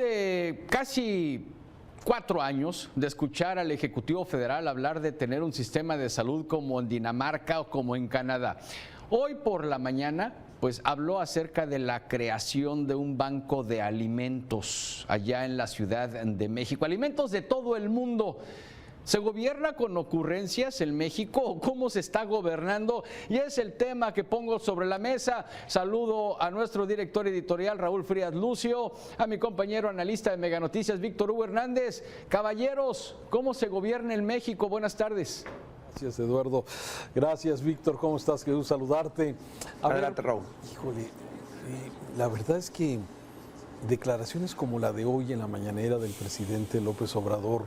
de casi 4 años de escuchar al Ejecutivo Federal hablar de tener un sistema de salud como en Dinamarca o como en Canadá, hoy por la mañana pues habló acerca de la creación de un banco de alimentos allá en la Ciudad de México, alimentos de todo el mundo. ¿Se gobierna con ocurrencias en México o cómo se está gobernando? Y es el tema que pongo sobre la mesa. Saludo a nuestro director editorial Raúl Frías Lucio, a mi compañero analista de Mega Noticias Víctor Hugo Hernández. Caballeros, ¿cómo se gobierna en México? Buenas tardes. Gracias, Eduardo. Gracias, Víctor. ¿Cómo estás? Qué gusto saludarte. Adelante, Raúl. Híjole, la verdad es que declaraciones como la de hoy en la mañanera del presidente López Obrador,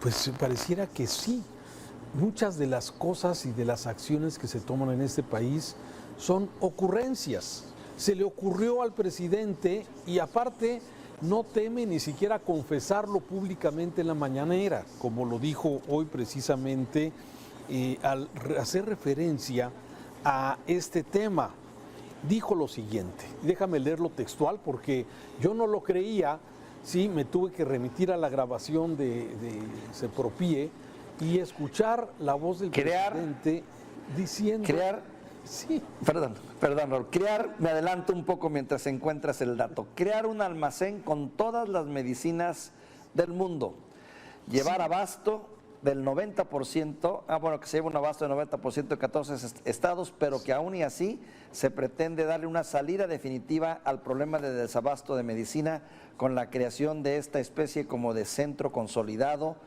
pues pareciera que sí, muchas de las cosas y de las acciones que se toman en este país son ocurrencias. Se le ocurrió al presidente y aparte no teme ni siquiera confesarlo públicamente en la mañanera, como lo dijo hoy precisamente al hacer referencia a este tema. Dijo lo siguiente, déjame leerlo textual porque yo no lo creía. Sí, me tuve que remitir a la grabación de Sepropie y escuchar la voz del presidente diciendo... Sí. Perdón, Raúl. Me adelanto un poco mientras encuentras el dato. Crear un almacén con todas las medicinas del mundo. Llevar abasto del 90%, que se lleva un abasto del 90% de 14 estados, pero que aún y así se pretende darle una salida definitiva al problema de desabasto de medicina con la creación de esta especie como de centro consolidado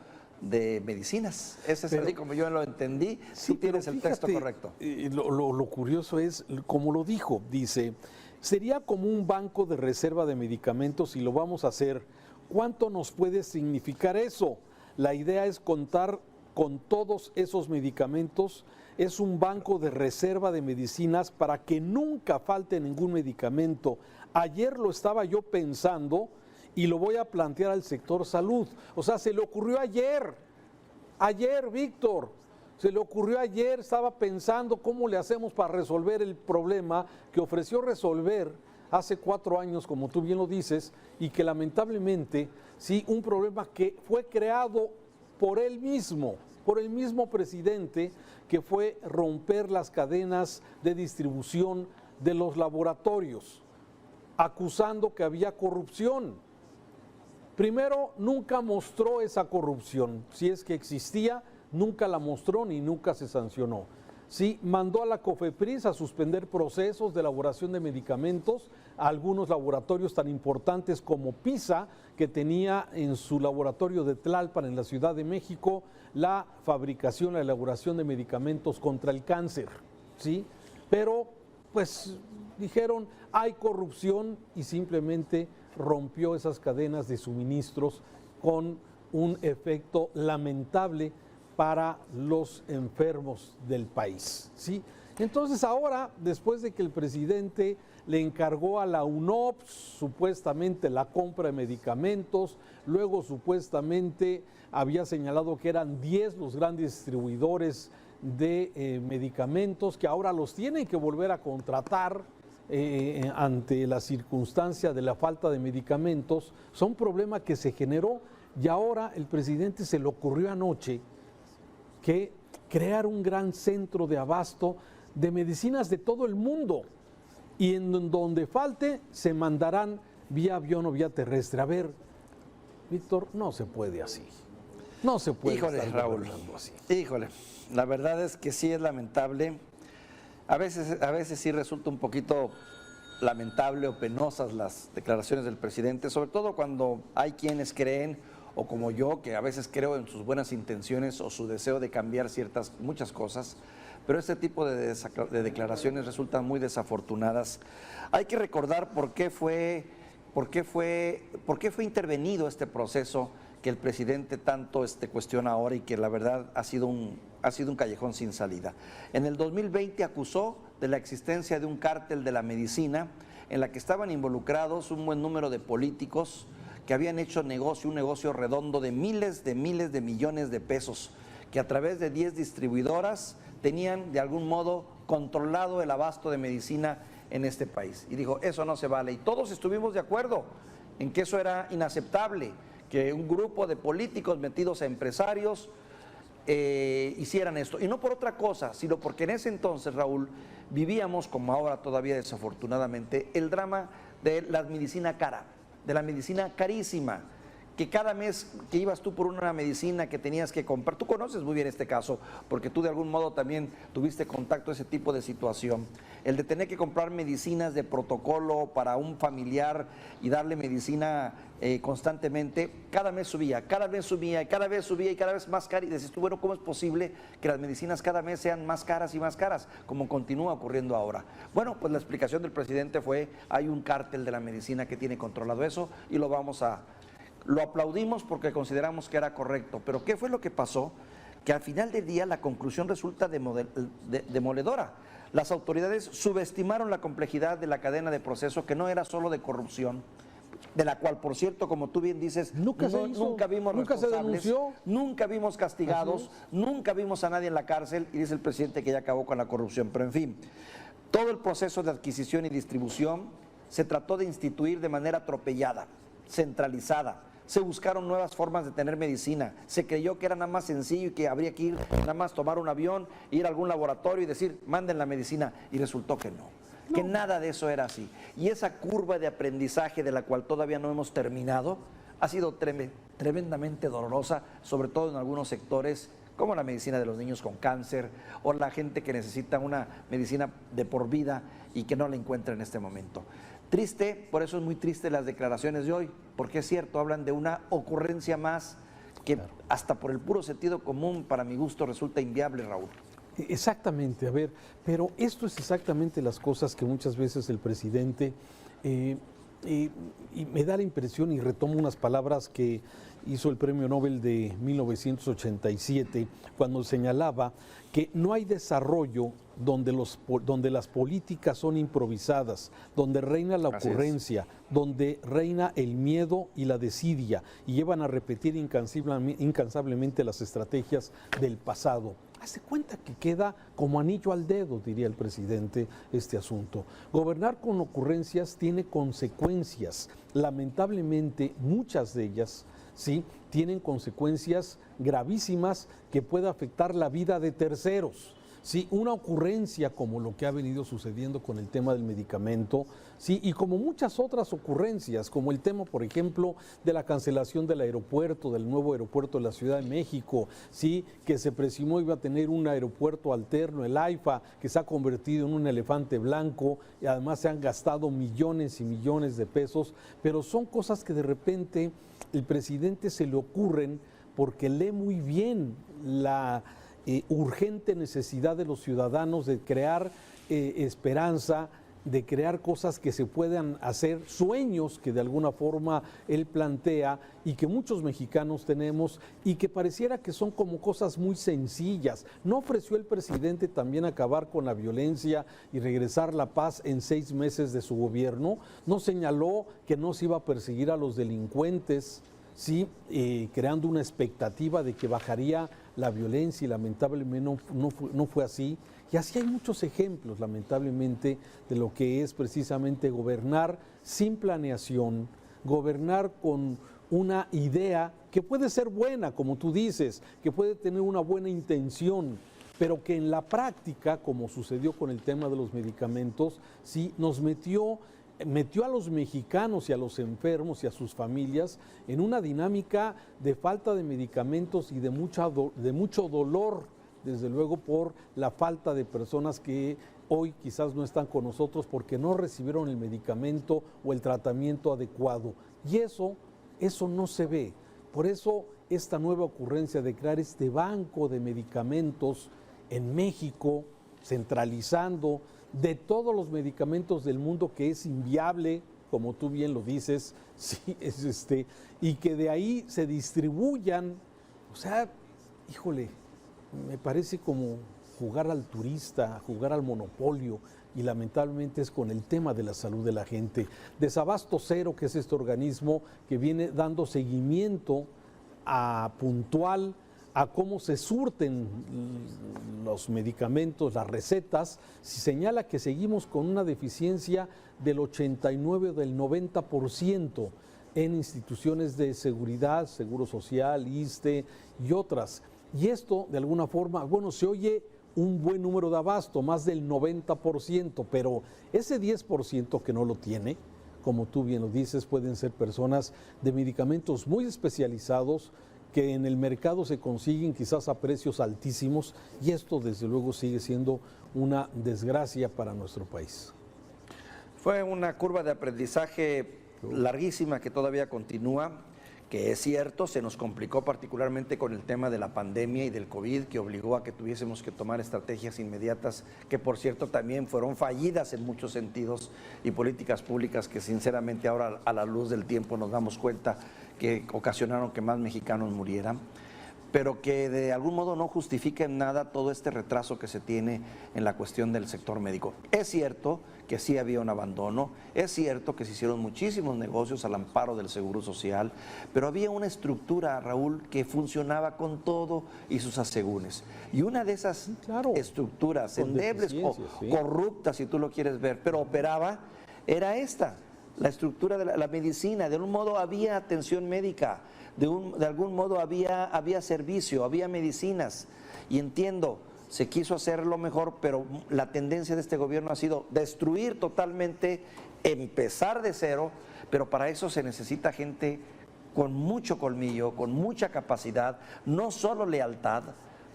de medicinas. Ese es así como yo lo entendí. Sí, tú tienes el texto correcto. Lo curioso es, como lo dijo, dice, sería como un banco de reserva de medicamentos y lo vamos a hacer. ¿Cuánto nos puede significar eso? La idea es contar con todos esos medicamentos. Es un banco de reserva de medicinas para que nunca falte ningún medicamento. Ayer lo estaba yo pensando y lo voy a plantear al sector salud. O sea, se le ocurrió ayer, Víctor, se le ocurrió ayer, estaba pensando cómo le hacemos para resolver el problema que ofreció resolver hace 4 años, como tú bien lo dices, y que lamentablemente, sí, un problema que fue creado por él mismo presidente, que fue romper las cadenas de distribución de los laboratorios, acusando que había corrupción. Primero, nunca mostró esa corrupción, si es que existía, nunca la mostró ni nunca se sancionó. Sí, mandó a la COFEPRIS a suspender procesos de elaboración de medicamentos a algunos laboratorios tan importantes como PISA, que tenía en su laboratorio de Tlalpan, en la Ciudad de México, la fabricación, la elaboración de medicamentos contra el cáncer, ¿sí? Pero, pues, dijeron, hay corrupción y simplemente rompió esas cadenas de suministros con un efecto lamentable para los enfermos del país, ¿sí? Entonces ahora, después de que el presidente le encargó a la UNOPS supuestamente la compra de medicamentos, luego supuestamente había señalado que eran 10 los grandes distribuidores de medicamentos, que ahora los tienen que volver a contratar ante la circunstancia de la falta de medicamentos, son un problema que se generó y ahora el presidente se le ocurrió anoche que crear un gran centro de abasto de medicinas de todo el mundo y en donde falte se mandarán vía avión o vía terrestre. A ver, Víctor, no se puede así. No se puede. Híjole, Raúl, así. Híjole, la verdad es que sí es lamentable. A veces sí resulta un poquito lamentable o penosas las declaraciones del presidente, sobre todo cuando hay quienes creen, o como yo, que a veces creo en sus buenas intenciones o su deseo de cambiar muchas cosas, pero este tipo de declaraciones resultan muy desafortunadas. Hay que recordar por qué fue intervenido este proceso que el presidente tanto cuestiona ahora y que la verdad ha sido un callejón sin salida. En el 2020 acusó de la existencia de un cártel de la medicina en la que estaban involucrados un buen número de políticos que habían hecho un negocio redondo de miles de millones de pesos, que a través de 10 distribuidoras tenían de algún modo controlado el abasto de medicina en este país. Y dijo, eso no se vale. Y todos estuvimos de acuerdo en que eso era inaceptable, que un grupo de políticos metidos a empresarios hicieran esto. Y no por otra cosa, sino porque en ese entonces, Raúl, vivíamos, como ahora todavía desafortunadamente, el drama de la medicina cara, de la medicina carísima, que cada mes que ibas tú por una medicina que tenías que comprar, tú conoces muy bien este caso, porque tú de algún modo también tuviste contacto a ese tipo de situación, el de tener que comprar medicinas de protocolo para un familiar y darle medicina constantemente, cada mes subía, cada vez subía, y cada vez subía y cada vez más cara, y decís tú, bueno, ¿cómo es posible que las medicinas cada mes sean más caras y más caras, como continúa ocurriendo ahora? Bueno, pues la explicación del presidente fue, hay un cártel de la medicina que tiene controlado eso y lo aplaudimos porque consideramos que era correcto, pero ¿qué fue lo que pasó? Que al final del día la conclusión resulta demoledora. Las autoridades subestimaron la complejidad de la cadena de proceso, que no era solo de corrupción, de la cual, por cierto, como tú bien dices, nunca vimos responsables, nunca vimos castigados, nunca vimos a nadie en la cárcel, y dice el presidente que ya acabó con la corrupción. Pero en fin, todo el proceso de adquisición y distribución se trató de instituir de manera atropellada, centralizada. Se buscaron nuevas formas de tener medicina, se creyó que era nada más sencillo y que habría que ir nada más tomar un avión, ir a algún laboratorio y decir, manden la medicina, y resultó que no, que nada de eso era así. Y esa curva de aprendizaje de la cual todavía no hemos terminado, ha sido tremendamente dolorosa, sobre todo en algunos sectores, como la medicina de los niños con cáncer, o la gente que necesita una medicina de por vida y que no la encuentra en este momento. Triste, por eso es muy triste las declaraciones de hoy, porque es cierto, hablan de una ocurrencia más que hasta por el puro sentido común, para mi gusto, resulta inviable, Raúl. Exactamente, a ver, pero esto es exactamente las cosas que muchas veces el presidente, y me da la impresión, y retomo unas palabras que hizo el Premio Nobel de 1987, cuando señalaba que no hay desarrollo donde las políticas son improvisadas, donde reina la ocurrencia, donde reina el miedo y la desidia, y llevan a repetir incansablemente las estrategias del pasado. Hace cuenta que queda como anillo al dedo, diría el presidente, este asunto. Gobernar con ocurrencias tiene consecuencias. Lamentablemente, muchas de ellas, sí, tienen consecuencias gravísimas que pueden afectar la vida de terceros. Sí, una ocurrencia como lo que ha venido sucediendo con el tema del medicamento, sí, y como muchas otras ocurrencias, como el tema, por ejemplo, de la cancelación del aeropuerto, del nuevo aeropuerto de la Ciudad de México, sí, que se presumió iba a tener un aeropuerto alterno, el AIFA, que se ha convertido en un elefante blanco, y además se han gastado millones y millones de pesos, pero son cosas que de repente el presidente se le ocurren porque lee muy bien la urgente necesidad de los ciudadanos de crear esperanza, de crear cosas que se puedan hacer, sueños que de alguna forma él plantea y que muchos mexicanos tenemos y que pareciera que son como cosas muy sencillas. ¿No ofreció el presidente también acabar con la violencia y regresar la paz en 6 meses de su gobierno? ¿No señaló que no se iba a perseguir a los delincuentes? Sí, creando una expectativa de que bajaría la violencia, y lamentablemente no fue así. Y así hay muchos ejemplos, lamentablemente, de lo que es precisamente gobernar sin planeación, gobernar con una idea que puede ser buena, como tú dices, que puede tener una buena intención, pero que en la práctica, como sucedió con el tema de los medicamentos, sí nos metió a los mexicanos y a los enfermos y a sus familias en una dinámica de falta de medicamentos y de mucho dolor, desde luego por la falta de personas que hoy quizás no están con nosotros porque no recibieron el medicamento o el tratamiento adecuado. Y eso no se ve. Por eso esta nueva ocurrencia de crear este banco de medicamentos en México, centralizando de todos los medicamentos del mundo, que es inviable, como tú bien lo dices, sí, y que de ahí se distribuyan. O sea, híjole, me parece como jugar al turista, jugar al monopolio, y lamentablemente es con el tema de la salud de la gente. Desabasto Cero, que es este organismo que viene dando seguimiento puntual a cómo se surten los medicamentos, las recetas, si señala que seguimos con una deficiencia del 89 o del 90% en instituciones de seguridad, Seguro Social, ISSSTE y otras. Y esto, de alguna forma, bueno, se oye un buen número de abasto, más del 90%, pero ese 10% que no lo tiene, como tú bien lo dices, pueden ser personas de medicamentos muy especializados que en el mercado se consiguen quizás a precios altísimos, y esto desde luego sigue siendo una desgracia para nuestro país. Fue una curva de aprendizaje larguísima que todavía continúa, que es cierto, se nos complicó particularmente con el tema de la pandemia y del COVID, que obligó a que tuviésemos que tomar estrategias inmediatas, que por cierto también fueron fallidas en muchos sentidos, y políticas públicas que sinceramente ahora a la luz del tiempo nos damos cuenta que ocasionaron que más mexicanos murieran, pero que de algún modo no justifica en nada todo este retraso que se tiene en la cuestión del sector médico. Es cierto que sí había un abandono, es cierto que se hicieron muchísimos negocios al amparo del Seguro Social, pero había una estructura, Raúl, que funcionaba con todo y sus asegúnes. Y una de esas estructuras endebles o corruptas, si tú lo quieres ver, pero operaba, era esta, la estructura de la medicina. De algún modo había atención médica, de algún modo había servicio, había medicinas, y entiendo, se quiso hacerlo mejor, pero la tendencia de este gobierno ha sido destruir totalmente, empezar de cero, pero para eso se necesita gente con mucho colmillo, con mucha capacidad, no solo lealtad,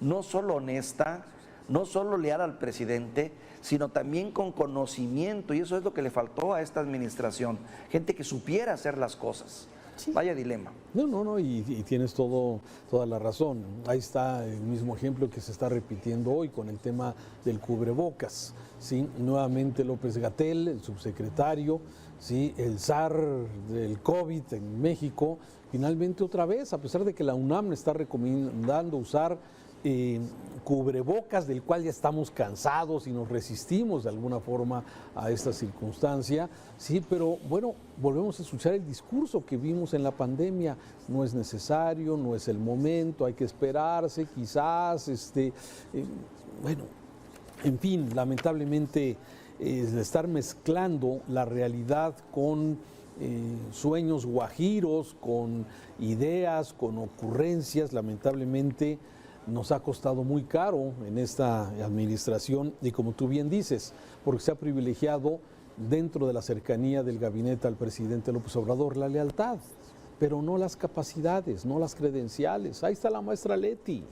no solo honesta, no solo leal al presidente, sino también con conocimiento, y eso es lo que le faltó a esta administración, gente que supiera hacer las cosas. Sí. Vaya dilema. No, y tienes toda la razón. Ahí está el mismo ejemplo que se está repitiendo hoy con el tema del cubrebocas. ¿Sí? Nuevamente López-Gatell, el subsecretario, ¿sí? El zar del COVID en México, finalmente otra vez, a pesar de que la UNAM está recomendando usar cubrebocas, del cual ya estamos cansados y nos resistimos de alguna forma a esta circunstancia, sí, pero bueno, volvemos a escuchar el discurso que vimos en la pandemia: no es necesario, no es el momento, hay que esperarse, quizás, bueno, en fin, lamentablemente estar mezclando la realidad con sueños guajiros, con ideas, con ocurrencias, lamentablemente nos ha costado muy caro en esta administración, y como tú bien dices, porque se ha privilegiado dentro de la cercanía del gabinete al presidente López Obrador la lealtad, pero no las capacidades, no las credenciales. Ahí está la maestra Leti,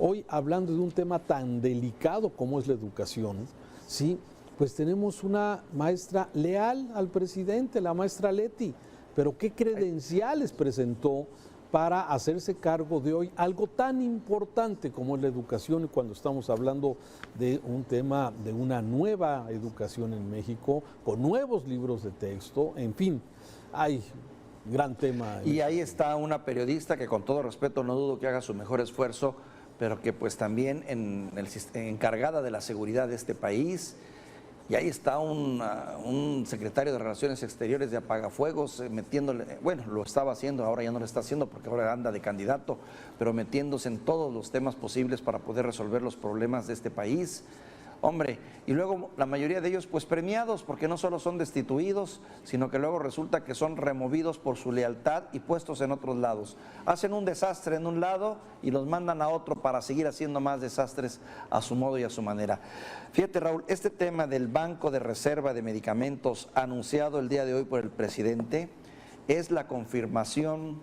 hoy hablando de un tema tan delicado como es la educación, ¿sí? Pues tenemos una maestra leal al presidente, la maestra Leti, pero ¿qué credenciales presentó para hacerse cargo de hoy algo tan importante como es la educación? Y cuando estamos hablando de un tema de una nueva educación en México, con nuevos libros de texto, en fin, hay gran tema. Y ahí está una periodista que, con todo respeto, no dudo que haga su mejor esfuerzo, pero que pues también encargada de la seguridad de este país. Y ahí está un secretario de Relaciones Exteriores de apagafuegos metiéndole, bueno, lo estaba haciendo, ahora ya no lo está haciendo porque ahora anda de candidato, pero metiéndose en todos los temas posibles para poder resolver los problemas de este país. Hombre, y luego la mayoría de ellos pues premiados, porque no solo son destituidos, sino que luego resulta que son removidos por su lealtad y puestos en otros lados. Hacen un desastre en un lado y los mandan a otro para seguir haciendo más desastres a su modo y a su manera. Fíjate, Raúl, este tema del Banco de Reserva de Medicamentos anunciado el día de hoy por el presidente es la confirmación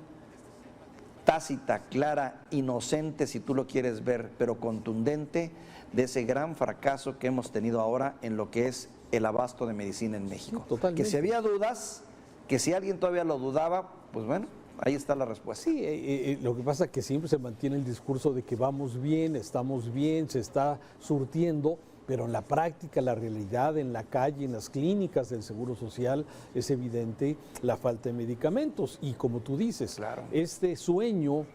tácita, clara, inocente, si tú lo quieres ver, pero contundente, de ese gran fracaso que hemos tenido ahora en lo que es el abasto de medicina en México. Totalmente. Que si había dudas, que si alguien todavía lo dudaba, pues bueno, ahí está la respuesta. Sí, lo que pasa es que siempre se mantiene el discurso de que vamos bien, estamos bien, se está surtiendo, pero en la práctica, la realidad en la calle, en las clínicas del Seguro Social, es evidente la falta de medicamentos. Y como tú dices, claro, este sueño,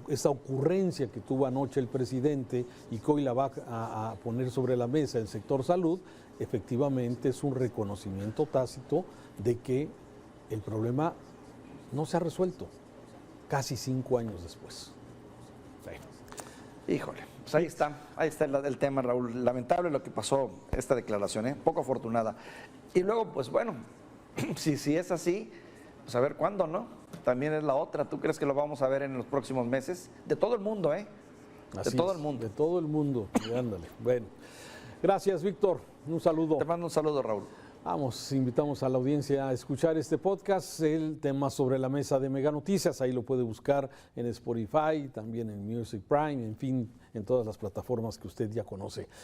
esa ocurrencia que tuvo anoche el presidente y que hoy la va a poner sobre la mesa el sector salud, efectivamente es un reconocimiento tácito de que el problema no se ha resuelto casi 5 años después. Sí. Híjole, pues ahí está el tema, Raúl. Lamentable lo que pasó, esta declaración, poco afortunada. Y luego, pues bueno, Si es así, pues a ver cuándo, ¿no? También es la otra. ¿Tú crees que lo vamos a ver en los próximos meses? De todo el mundo, ¿eh? Así de todo es, el mundo. De todo el mundo. Y ándale. Bueno, gracias, Víctor. Un saludo. Te mando un saludo, Raúl. Vamos, invitamos a la audiencia a escuchar este podcast, el tema sobre la mesa de Mega Noticias. Ahí lo puede buscar en Spotify, también en Music Prime, en fin, en todas las plataformas que usted ya conoce.